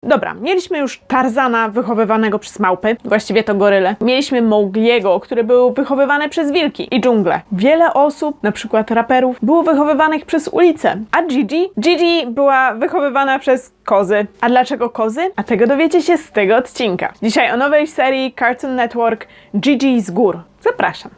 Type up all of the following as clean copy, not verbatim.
Dobra, mieliśmy już Tarzana wychowywanego przez małpy, właściwie to goryle. Mieliśmy Mowgliego, który był wychowywany przez wilki i dżunglę. Wiele osób, na przykład raperów, było wychowywanych przez ulicę. A Gigi była wychowywana przez kozy. A dlaczego kozy? A tego dowiecie się z tego odcinka. Dzisiaj o nowej serii Cartoon Network Gigi z gór. Zapraszam.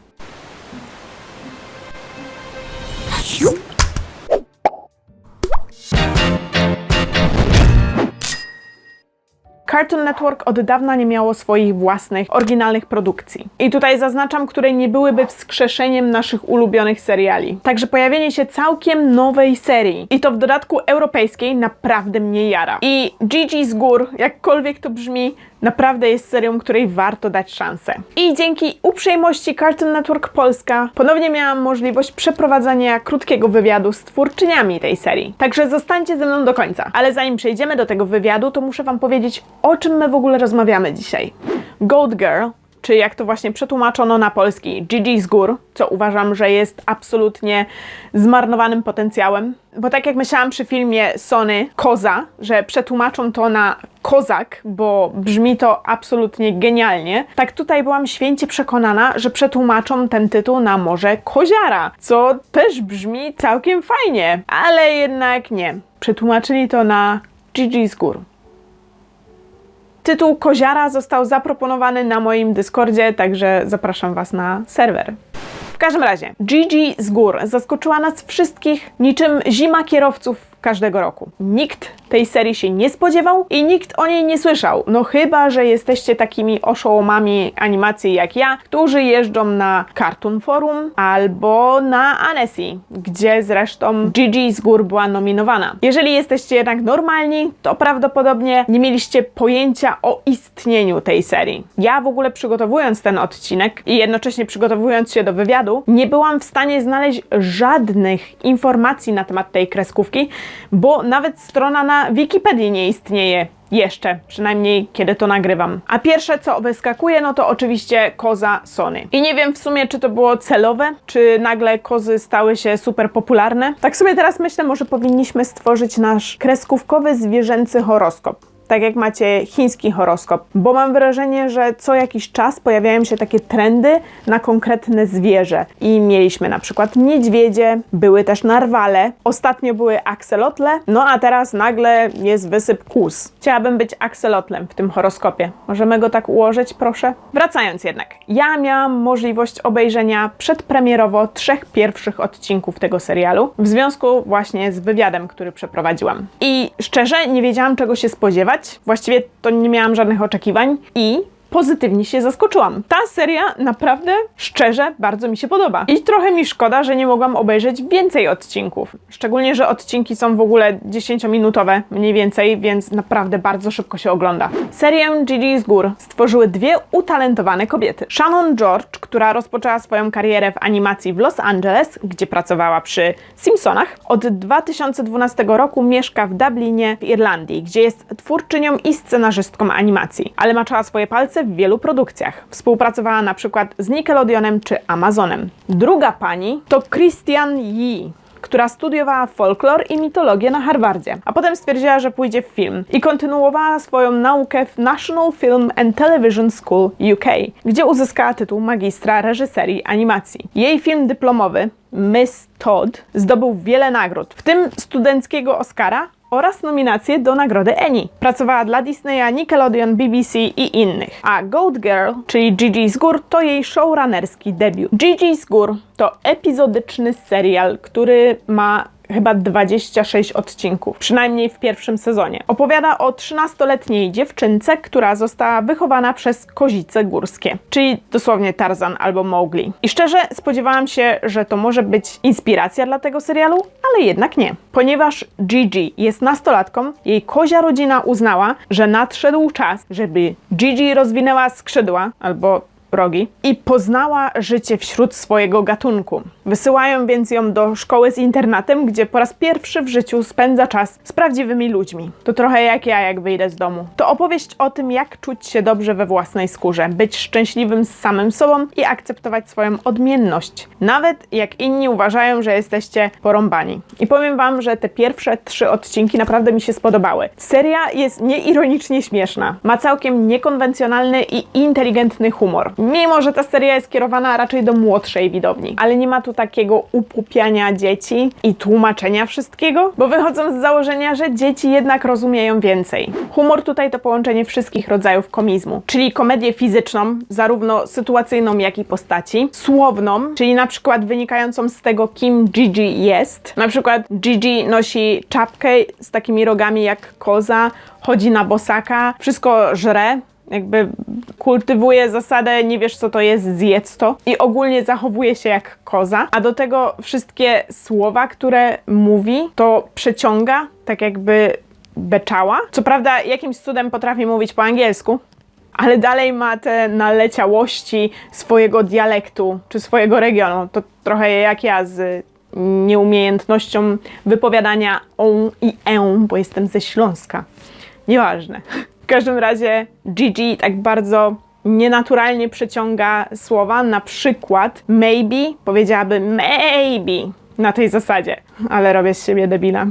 Cartoon Network od dawna nie miało swoich własnych, oryginalnych produkcji. I tutaj zaznaczam, które nie byłyby wskrzeszeniem naszych ulubionych seriali. Także pojawienie się całkiem nowej serii, i to w dodatku europejskiej, naprawdę mnie jara. I Gigi z gór, jakkolwiek to brzmi, naprawdę jest serią, której warto dać szansę. I dzięki uprzejmości Cartoon Network Polska ponownie miałam możliwość przeprowadzenia krótkiego wywiadu z twórczyniami tej serii. Także zostańcie ze mną do końca. Ale zanim przejdziemy do tego wywiadu, to muszę wam powiedzieć, o czym my w ogóle rozmawiamy dzisiaj. Goat Girl, czy jak to właśnie przetłumaczono na polski, Gigi z gór, co uważam, że jest absolutnie zmarnowanym potencjałem. Bo tak jak myślałam przy filmie Sony Koza, że przetłumaczą to na kozak, bo brzmi to absolutnie genialnie, tak tutaj byłam święcie przekonana, że przetłumaczą ten tytuł na może koziara, co też brzmi całkiem fajnie, ale jednak nie. Przetłumaczyli to na Gigi z gór. Tytuł koziara został zaproponowany na moim Discordzie, także zapraszam was na serwer. W każdym razie, Gigi z gór zaskoczyła nas wszystkich niczym zima kierowców każdego roku. Nikt tej serii się nie spodziewał i nikt o niej nie słyszał. No chyba, że jesteście takimi oszołomami animacji jak ja, którzy jeżdżą na Cartoon Forum albo na INNE, gdzie zresztą Gigi z gór była nominowana. Jeżeli jesteście jednak normalni, to prawdopodobnie nie mieliście pojęcia o istnieniu tej serii. Ja w ogóle przygotowując ten odcinek i jednocześnie przygotowując się do wywiadu, nie byłam w stanie znaleźć żadnych informacji na temat tej kreskówki, bo nawet strona na Wikipedii nie istnieje jeszcze, przynajmniej kiedy to nagrywam. A pierwsze co wyskakuje, no to oczywiście koza Sony. I nie wiem w sumie, czy to było celowe, czy nagle kozy stały się super popularne. Tak sobie teraz myślę, może powinniśmy stworzyć nasz kreskówkowy zwierzęcy horoskop. Tak jak macie chiński horoskop, bo mam wrażenie, że co jakiś czas pojawiają się takie trendy na konkretne zwierzę. I mieliśmy na przykład niedźwiedzie, były też narwale, ostatnio były akselotle, no a teraz nagle jest wysyp kóz. Chciałabym być akselotlem w tym horoskopie. Możemy go tak ułożyć, proszę? Wracając jednak, ja miałam możliwość obejrzenia przedpremierowo 3 pierwszych odcinków tego serialu, w związku właśnie z wywiadem, który przeprowadziłam. I szczerze nie wiedziałam, czego się spodziewać. Właściwie to nie miałam żadnych oczekiwań i pozytywnie się zaskoczyłam. Ta seria naprawdę, szczerze, bardzo mi się podoba. I trochę mi szkoda, że nie mogłam obejrzeć więcej odcinków. Szczególnie, że odcinki są w ogóle 10-minutowe mniej więcej, więc naprawdę bardzo szybko się ogląda. Serię Gigi z gór stworzyły dwie utalentowane kobiety. Shannon George, która rozpoczęła swoją karierę w animacji w Los Angeles, gdzie pracowała przy Simpsonach. Od 2012 roku mieszka w Dublinie w Irlandii, gdzie jest twórczynią i scenarzystką animacji, ale maczała swoje palce w wielu produkcjach. Współpracowała na przykład z Nickelodeonem czy Amazonem. Druga pani to Christian Yi, która studiowała folklor i mitologię na Harvardzie, a potem stwierdziła, że pójdzie w film i kontynuowała swoją naukę w National Film and Television School UK, gdzie uzyskała tytuł magistra reżyserii animacji. Jej film dyplomowy Miss Todd zdobył wiele nagród, w tym studenckiego Oscara oraz nominacje do nagrody Emmy. Pracowała dla Disneya, Nickelodeon, BBC i innych. A Goat Girl, czyli Gigi z gór, to jej showrunnerski debiut. Gigi z gór to epizodyczny serial, który ma chyba 26 odcinków, przynajmniej w pierwszym sezonie. Opowiada o 13-letniej dziewczynce, która została wychowana przez kozice górskie, czyli dosłownie Tarzan albo Mowgli. I szczerze spodziewałam się, że to może być inspiracja dla tego serialu, ale jednak nie. Ponieważ Gigi jest nastolatką, jej kozia rodzina uznała, że nadszedł czas, żeby Gigi rozwinęła skrzydła, albo rogi i poznała życie wśród swojego gatunku. Wysyłają więc ją do szkoły z internatem, gdzie po raz pierwszy w życiu spędza czas z prawdziwymi ludźmi. To trochę jak ja, jak wyjdę z domu. To opowieść o tym, jak czuć się dobrze we własnej skórze, być szczęśliwym z samym sobą i akceptować swoją odmienność. Nawet jak inni uważają, że jesteście porąbani. I powiem wam, że te pierwsze 3 odcinki naprawdę mi się spodobały. Seria jest nieironicznie śmieszna. Ma całkiem niekonwencjonalny i inteligentny humor. Mimo że ta seria jest kierowana raczej do młodszej widowni. Ale nie ma tu takiego upupiania dzieci i tłumaczenia wszystkiego, bo wychodzą z założenia, że dzieci jednak rozumieją więcej. Humor tutaj to połączenie wszystkich rodzajów komizmu, czyli komedię fizyczną, zarówno sytuacyjną, jak i postaci, słowną, czyli na przykład wynikającą z tego, kim Gigi jest. Na przykład Gigi nosi czapkę z takimi rogami jak koza, chodzi na bosaka, wszystko żre, jakby kultywuje zasadę nie wiesz co to jest, zjedz to i ogólnie zachowuje się jak koza, a do tego wszystkie słowa, które mówi, to przeciąga, tak jakby beczała. Co prawda jakimś cudem potrafi mówić po angielsku, ale dalej ma te naleciałości swojego dialektu czy swojego regionu. To trochę jak ja z nieumiejętnością wypowiadania on i bo jestem ze Śląska. Nieważne. W każdym razie Gigi tak bardzo nienaturalnie przeciąga słowa, na przykład maybe powiedziałaby maybe na tej zasadzie, ale robię z siebie debila.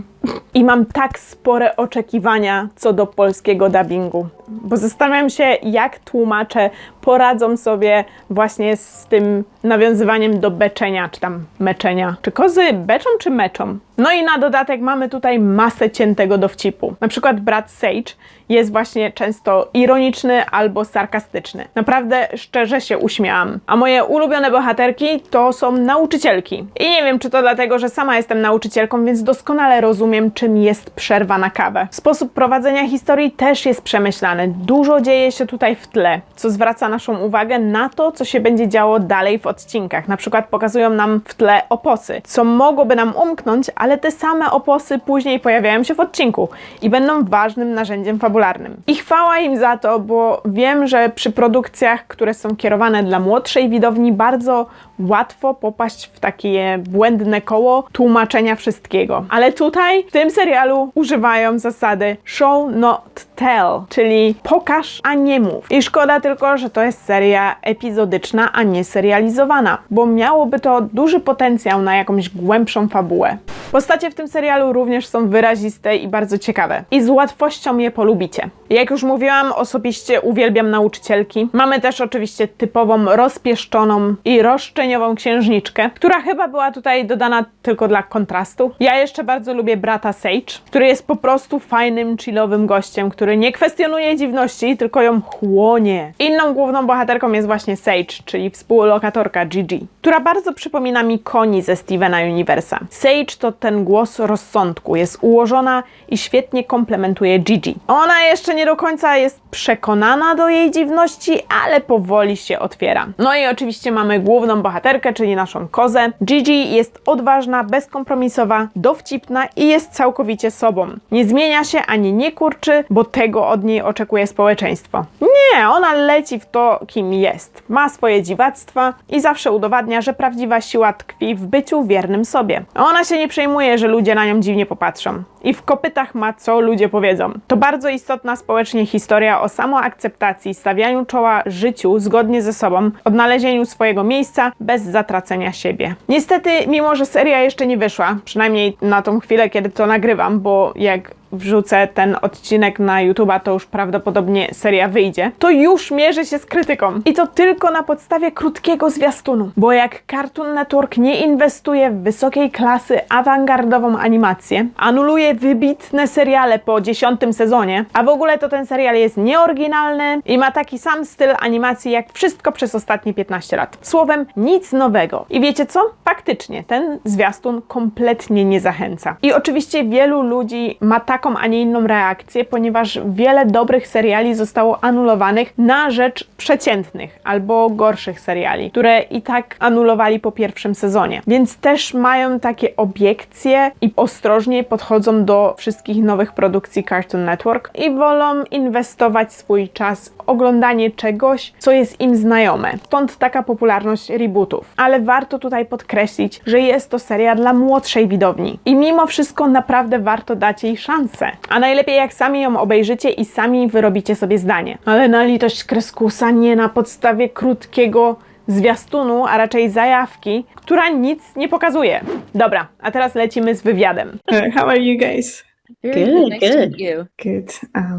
I mam tak spore oczekiwania co do polskiego dubbingu, bo zastanawiam się, jak tłumacze poradzą sobie właśnie z tym nawiązywaniem do beczenia, czy tam meczenia. Czy kozy beczą, czy meczą? No i na dodatek mamy tutaj masę ciętego dowcipu. Na przykład brat Sage jest właśnie często ironiczny albo sarkastyczny. Naprawdę szczerze się uśmiałam. A moje ulubione bohaterki to są nauczycielki. I nie wiem, czy to dlatego, że sama jestem nauczycielką, więc doskonale rozumiem, czym jest przerwa na kawę. Sposób prowadzenia historii też jest przemyślany. Dużo dzieje się tutaj w tle, co zwraca naszą uwagę na to, co się będzie działo dalej w odcinkach. Na przykład pokazują nam w tle oposy, co mogłoby nam umknąć, ale te same oposy później pojawiają się w odcinku i będą ważnym narzędziem fabularnym. I chwała im za to, bo wiem, że przy produkcjach, które są kierowane dla młodszej widowni, bardzo łatwo popaść w takie błędne koło tłumaczenia wszystkiego. Ale tutaj, w tym serialu, używają zasady show not tell, czyli pokaż, a nie mów. I szkoda tylko, że to jest seria epizodyczna, a nie serializowana, bo miałoby to duży potencjał na jakąś głębszą fabułę. Postacie w tym serialu również są wyraziste i bardzo ciekawe. I z łatwością je polubicie. Jak już mówiłam, osobiście uwielbiam nauczycielki. Mamy też oczywiście typową, rozpieszczoną i roszczeniową księżniczkę, która chyba była tutaj dodana tylko dla kontrastu. Ja jeszcze bardzo lubię brata Sage, który jest po prostu fajnym, chillowym gościem, który nie kwestionuje dziwności, tylko ją chłonie. Inną główną bohaterką jest właśnie Sage, czyli współlokatorka Gigi, która bardzo przypomina mi Koni ze Stevena Universa. Sage to ten głos rozsądku, jest ułożona i świetnie komplementuje Gigi. Ona jeszcze nie do końca jest przekonana do jej dziwności, ale powoli się otwiera. No i oczywiście mamy główną bohaterkę, czyli naszą kozę. Gigi jest odważna, bezkompromisowa, dowcipna i jest całkowicie sobą. Nie zmienia się ani nie kurczy, bo tego od niej oczekuje społeczeństwo. Nie, ona leci w to, kim jest. Ma swoje dziwactwa i zawsze udowadnia, że prawdziwa siła tkwi w byciu wiernym sobie. Ona się nie przejmuje, że ludzie na nią dziwnie popatrzą. I w kopytach ma, co ludzie powiedzą. To bardzo istotna społecznie historia o samoakceptacji, stawianiu czoła życiu zgodnie ze sobą, odnalezieniu swojego miejsca bez zatracenia siebie. Niestety, mimo że seria jeszcze nie wyszła, przynajmniej na tą chwilę, kiedy to nagrywam, bo jak wrzucę ten odcinek na YouTube'a, to już prawdopodobnie seria wyjdzie, to już mierzy się z krytyką. I to tylko na podstawie krótkiego zwiastunu. Bo jak Cartoon Network nie inwestuje w wysokiej klasy awangardową animację, anuluje wybitne seriale po 10. sezonie, a w ogóle to ten serial jest nieoryginalny i ma taki sam styl animacji jak wszystko przez ostatnie 15 lat. Słowem, nic nowego. I wiecie co? Faktycznie, ten zwiastun kompletnie nie zachęca. I oczywiście wielu ludzi ma tak taką, a nie inną reakcję, ponieważ wiele dobrych seriali zostało anulowanych na rzecz przeciętnych albo gorszych seriali, które i tak anulowali po pierwszym sezonie. Więc też mają takie obiekcje i ostrożniej podchodzą do wszystkich nowych produkcji Cartoon Network i wolą inwestować swój czas w oglądanie czegoś, co jest im znajome. Stąd taka popularność rebootów. Ale warto tutaj podkreślić, że jest to seria dla młodszej widowni. I mimo wszystko naprawdę warto dać jej szansę. A najlepiej jak sami ją obejrzycie i sami wyrobicie sobie zdanie. Ale na litość Kreskusa nie na podstawie krótkiego zwiastunu, a raczej zajawki, która nic nie pokazuje. Dobra, a teraz lecimy z wywiadem. How are you guys? Very Good, nice to good. meet you. Good.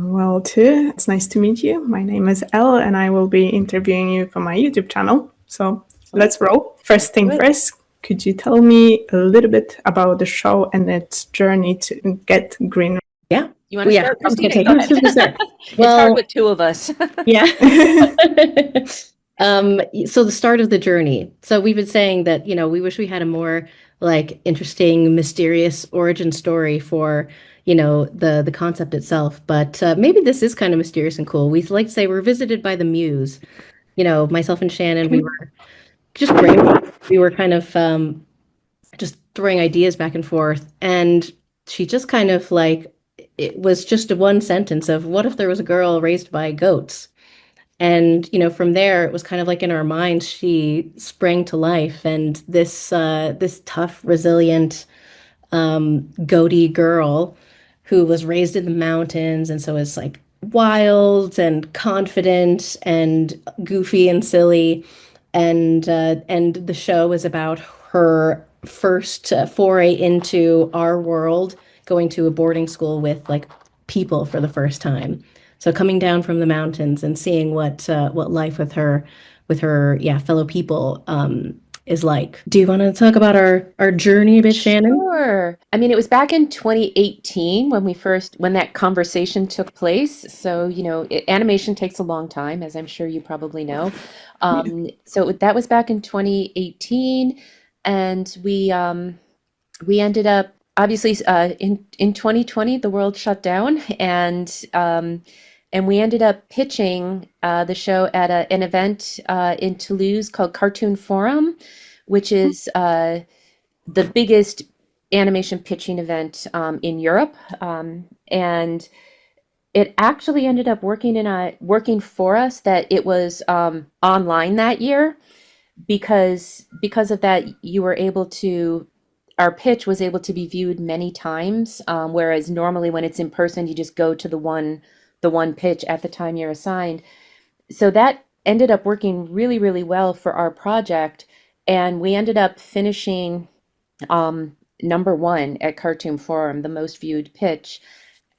Well, too. It's nice to meet you. My name is Elle, and I will be interviewing you for my YouTube channel. So let's roll. First thing first, could you tell me a little bit about the show and its journey to get green? Yeah. You want to start, I was gonna Christina? say, Go ahead. It's Well, hard with two of us. yeah. So the start of the journey. So we've been saying that, you know, we wish we had a more like interesting, mysterious origin story for, you know, the concept itself. But maybe this is kind of mysterious and cool. We like to say we're visited by the muse. You know, myself and Shannon, we were just we were kind of just throwing ideas back and forth. And she just kind of like, it was just a one sentence of, what if there was a girl raised by goats? And, you know, from there, it was kind of like in our minds, she sprang to life. And this this tough, resilient, goaty girl who was raised in the mountains. And so is like wild and confident and goofy and silly. And the show is about her first foray into our world, going to a boarding school with like people for the first time. So coming down from the mountains and seeing what life with her fellow people is like. Do you want to talk about our journey a bit, Shannon? Sure. I mean, it was back in 2018 when that conversation took place. So, you know, animation takes a long time, as I'm sure you probably know. So that was back in 2018, and we ended up obviously in 2020 the world shut down, and we ended up pitching the show at an event in Toulouse called Cartoon Forum, which is the biggest animation pitching event in Europe. And it actually ended up working for us that it was online that year, because of that you were able to, our pitch was able to be viewed many times, whereas normally when it's in person you just go to the one pitch at the time you're assigned. So that ended up working really, really well for our project. And we ended up finishing #1 at Cartoon Forum, the most viewed pitch.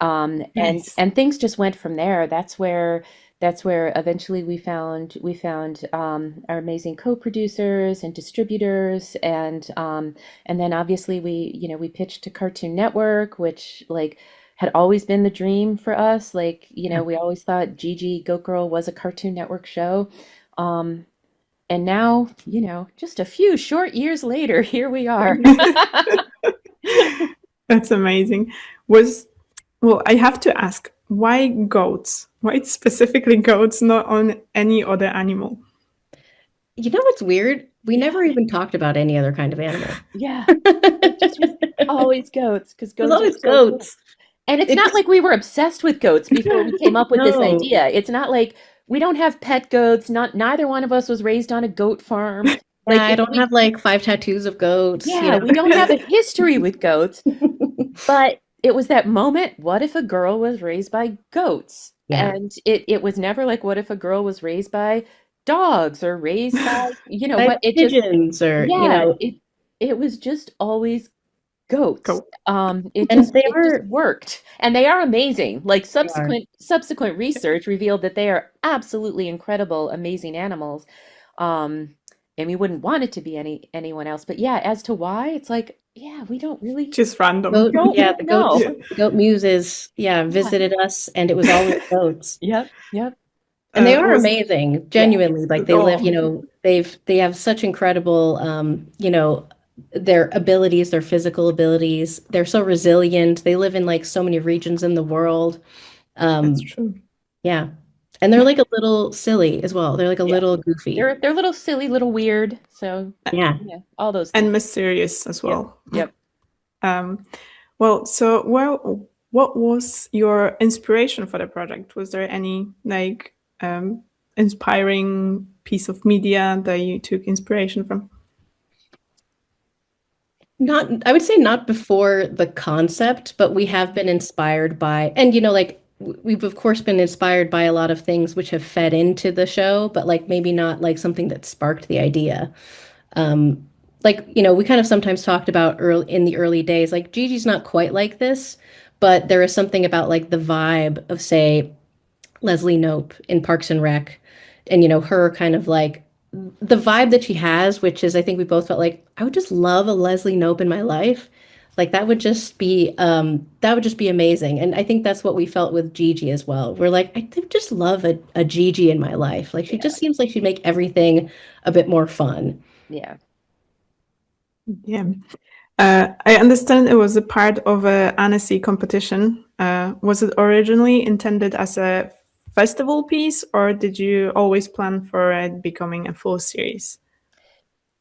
Nice. And things just went from there. That's where eventually we found our amazing co-producers and distributors, and then obviously we pitched to Cartoon Network, which like had always been the dream for us. Like, you know, we always thought Gigi Goat Girl was a Cartoon Network show. And now, you know, just a few short years later, here we are. That's amazing. Well, I have to ask, why goats? Why specifically goats, not on any other animal? You know what's weird? We never even talked about any other kind of animal. Yeah, it just was always goats, because It was goats always are so cool. goats. And it's It not just- like we were obsessed with goats before we came up with this No. idea. It's not like we don't have pet goats. Neither one of us was raised on a goat farm. Like, I if don't we- have like 5 tattoos of goats. you Yeah, know? we don't have a history with goats. But it was that moment, what if a girl was raised by goats? Yeah. And it was never like, what if a girl was raised by dogs or raised by, you know, By what it just, pigeons or, you yeah, know, it was just always goats. Goat. It And just, they it just worked. And they are amazing. Like subsequent research revealed that they are absolutely incredible, amazing animals. And we wouldn't want it to be anyone else. But yeah, as to why, it's like, yeah, we don't really Just random. goat, don't yeah, the know. goats, goat muses, visited us, and it was always goats. Yep. And they Uh, are was- amazing, genuinely. Like they live, Oh. you know, they have such incredible, you know, their abilities, their physical abilities. They're so resilient. They live in like so many regions in the world. That's true. Yeah. And they're like a little silly as well. They're like a little goofy. They're a little silly, little weird. So Yeah. all those things. And mysterious as well. Yep. Well, so what was your inspiration for the project? Was there any like inspiring piece of media that you took inspiration from? I would say not before the concept, but we have been inspired by, and like we've of course been inspired by a lot of things which have fed into the show, but like maybe not like something that sparked the idea. Like, we kind of sometimes talked about in the early days, like Gigi's not quite like this, but there is something about like the vibe of, say, Leslie Knope in Parks and Rec, and her kind of like the vibe that she has, which is, I think we both felt like, I would just love a Leslie Knope in my life. Like that would just be amazing. And I think that's what we felt with Gigi as well. We're like, I just love a Gigi in my life. Like she just seems like she'd make everything a bit more fun. Yeah. Yeah. I understand it was a part of a Annecy competition. Was it originally intended as a festival piece, or did you always plan for it becoming a full series?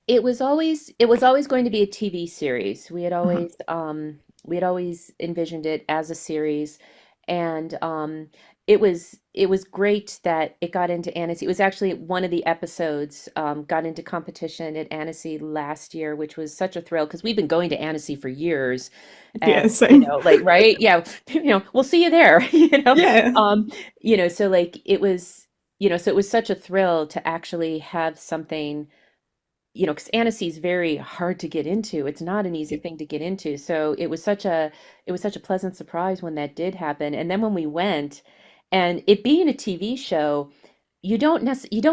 It was always going to be a TV series. We had always envisioned it as a series, and it was great that it got into Annecy. It was actually one of the episodes got into competition at Annecy last year, which was such a thrill because we've been going to Annecy for years. And, Yeah, same. like, right? Yeah, we'll see you there. Yeah. So like it was, so it was such a thrill to actually have something, because Annecy is very hard to get into. It's not an easy thing to get into. So it was such a pleasant surprise when that did happen. And then when we went, and it being a TV show, you don't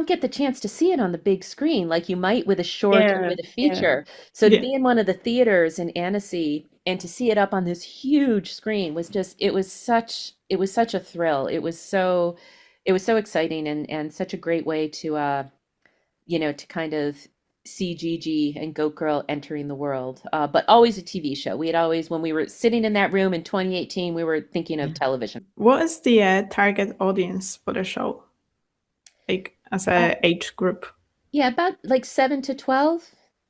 get the chance to see it on the big screen like you might with a short or with a feature. So to be in one of the theaters in Annecy and to see it up on this huge screen was such a thrill. It was so exciting and such a great way to to kind of see Gigi and Goat Girl entering the world, but always a TV show. We had always, when we were sitting in that room in 2018, we were thinking of television. What is the target audience for the show? Like as a age group? Yeah, about like 7 to 12.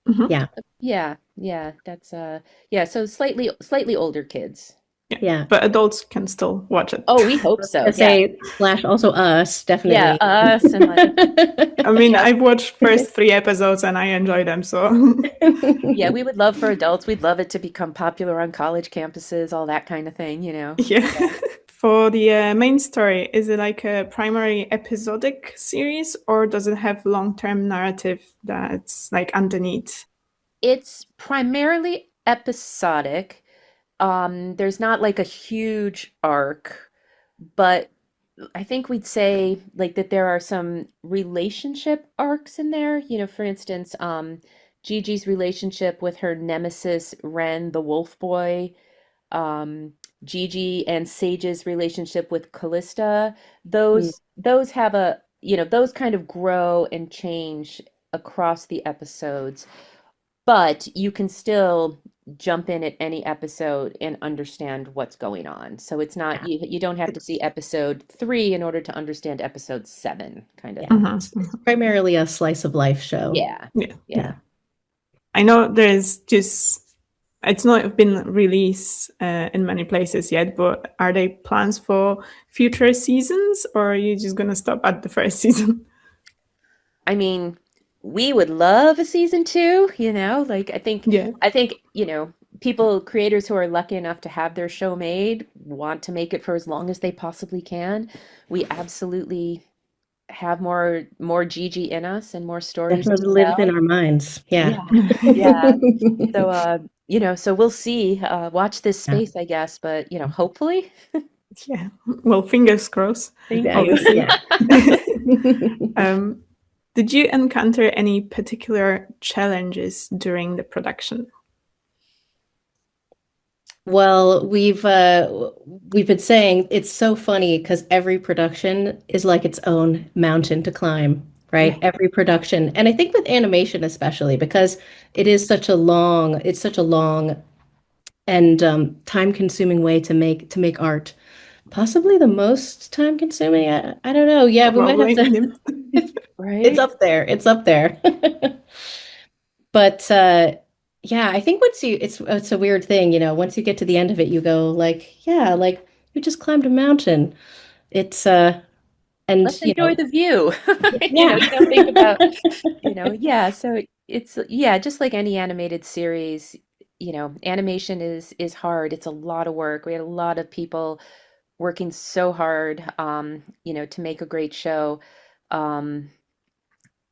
Mhm. Yeah. That's so slightly older kids. Yeah. But adults can still watch it. Oh, we hope so. Say / also us, definitely. Yeah, us and like, I mean, I've watched first 3 episodes and I enjoy them, so yeah, we would love for adults. We'd love it to become popular on college campuses, all that kind of thing, yeah. For the main story, is it like a primary episodic series, or does it have long-term narrative that's like underneath? It's primarily episodic. There's not like a huge arc, but I think we'd say like that there are some relationship arcs in there. For instance, Gigi's relationship with her nemesis Ren, the wolf boy, Gigi and Sage's relationship with Callista. Those have those kind of grow and change across the episodes, but you can still jump in at any episode and understand what's going on. So it's not, you don't have to see episode 3 in order to understand episode 7, kind of. It's primarily a slice of life show. Yeah. I know it's not been released in many places yet, but are there plans for future seasons, or are you just going to stop at the first season? I mean, we would love a season 2, like I think, creators who are lucky enough to have their show made want to make it for as long as they possibly can. We absolutely have more Gigi in us and more stories to live in tell. our minds. Yeah. So, so we'll see, watch this space, I guess, but, hopefully. Yeah. Well, fingers crossed. Obviously. Did you encounter any particular challenges during the production? Well, we've been saying it's so funny because every production is like its own mountain to climb. right? Every production. And I think with animation especially, because it's such a long and time-consuming way to make art. Possibly the most time-consuming. I don't know. Yeah, we might have to. Right? It's up there. It's up there. But yeah, I think it's a weird thing, you know, once you get to the end of it, you go like, yeah, like you just climbed a mountain. It's and Let's you know, enjoy the view. yeah. You don't think about, yeah. So it's, yeah, just like any animated series, animation is hard. It's a lot of work. We had a lot of people working so hard, to make a great show.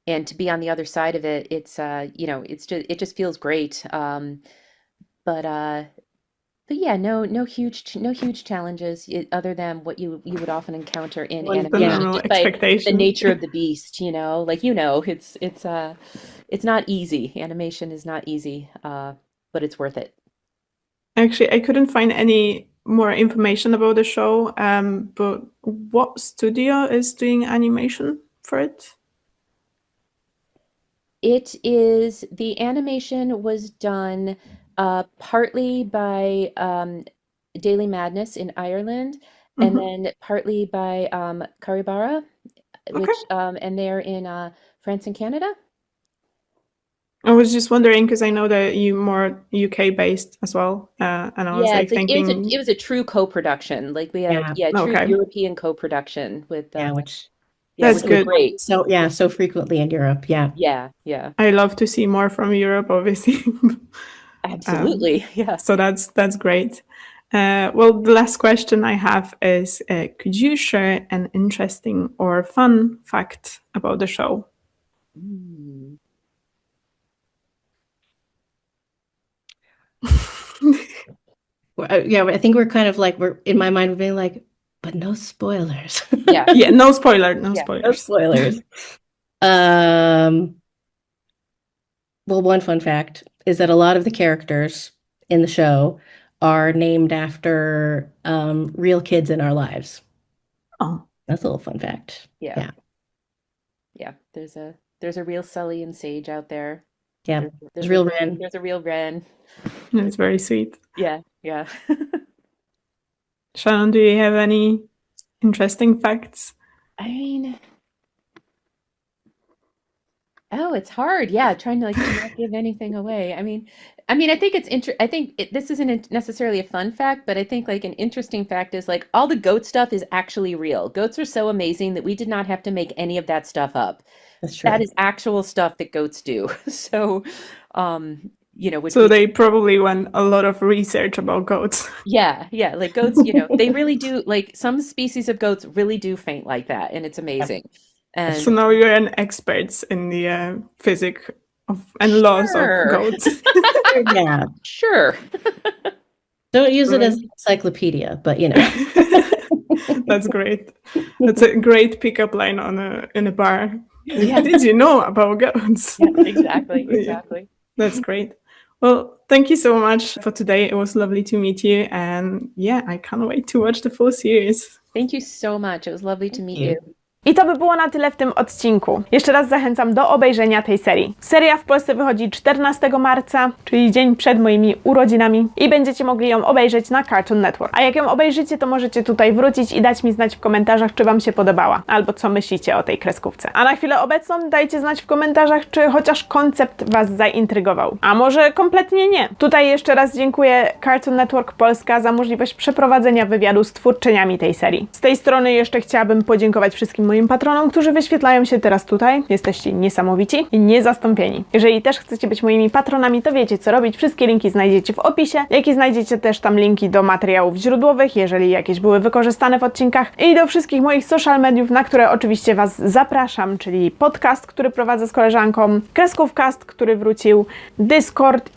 And to be on the other side of it, it just feels great. But yeah, no huge challenges other than what you would often encounter in What's the animation, normal just by the expectation? nature of the beast, like it's not easy. Animation is not easy, but it's worth it. Actually, I couldn't find any more information about the show, but what studio is doing animation for it? The animation was done partly by Daily Madness in Ireland, and then partly by Caribara, which and they're in France and Canada. I was just wondering because I know that you more UK based as well, and I was like thinking it was a true co-production. Like we had true European co-production with which that's which good. was great. So frequently in Europe, Yeah. I love to see more from Europe, obviously. Absolutely, yeah. So that's great. Well, the last question I have is, could you share an interesting or fun fact about the show? Yeah, I think we're kind of like, we're in my mind, we're being like, but no spoilers. Yeah. Yeah, no spoilers. No spoilers. Well, one fun fact is that a lot of the characters in the show are named after real kids in our lives. Oh, that's a little fun fact. Yeah. There's a real Sully and Sage out there. Yeah, there's real Ren. There's a real Ren. that's very sweet. Yeah. Shannon, do you have any interesting facts? I mean, it's hard. Yeah, trying to not give anything away. I mean, I think this isn't necessarily a fun fact, but I think an interesting fact is all the goat stuff is actually real. Goats are so amazing that we did not have to make any of that stuff up. That's true. That is actual stuff that goats do. So, so they probably went a lot of research about goats. Yeah, goats, they really do, some species of goats really do faint like that, and it's amazing. And so now you're an expert in the physics and laws of goats. Yeah, sure. Don't use it as an encyclopedia, but That's great. That's a great pickup line in a bar. Yeah. Did you know about goats? Yeah, exactly. That's great. Well, thank you so much for today. It was lovely to meet you. And yeah, I can't wait to watch the full series. Thank you so much. It was lovely to meet you. I to by było na tyle w tym odcinku. Jeszcze raz zachęcam do obejrzenia tej serii. Seria w Polsce wychodzi 14 marca, czyli dzień przed moimi urodzinami i będziecie mogli ją obejrzeć na Cartoon Network. A jak ją obejrzycie, to możecie tutaj wrócić i dać mi znać w komentarzach, czy wam się podobała, albo co myślicie o tej kreskówce. A na chwilę obecną dajcie znać w komentarzach, czy chociaż koncept was zaintrygował. A może kompletnie nie. Tutaj jeszcze raz dziękuję Cartoon Network Polska za możliwość przeprowadzenia wywiadu z twórczyniami tej serii. Z tej strony jeszcze chciałabym podziękować wszystkim moim patronom, którzy wyświetlają się teraz tutaj. Jesteście niesamowici i niezastąpieni. Jeżeli też chcecie być moimi patronami, to wiecie co robić. Wszystkie linki znajdziecie w opisie, jak i znajdziecie też tam linki do materiałów źródłowych, jeżeli jakieś były wykorzystane w odcinkach, i do wszystkich moich social mediów, na które oczywiście was zapraszam, czyli podcast, który prowadzę z koleżanką, Kreskówkast, który wrócił, Discord,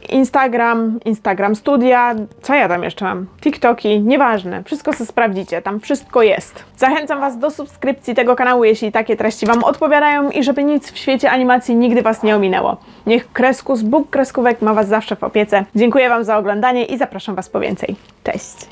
Instagram Studia, co ja tam jeszcze mam? TikToki, nieważne, wszystko co sprawdzicie, tam wszystko jest. Zachęcam was do subskrypcji tego kanału, jeśli takie treści wam odpowiadają, i żeby nic w świecie animacji nigdy was nie ominęło. Niech Kreskus, Bóg kreskówek ma was zawsze w opiece. Dziękuję wam za oglądanie i zapraszam was po więcej. Cześć!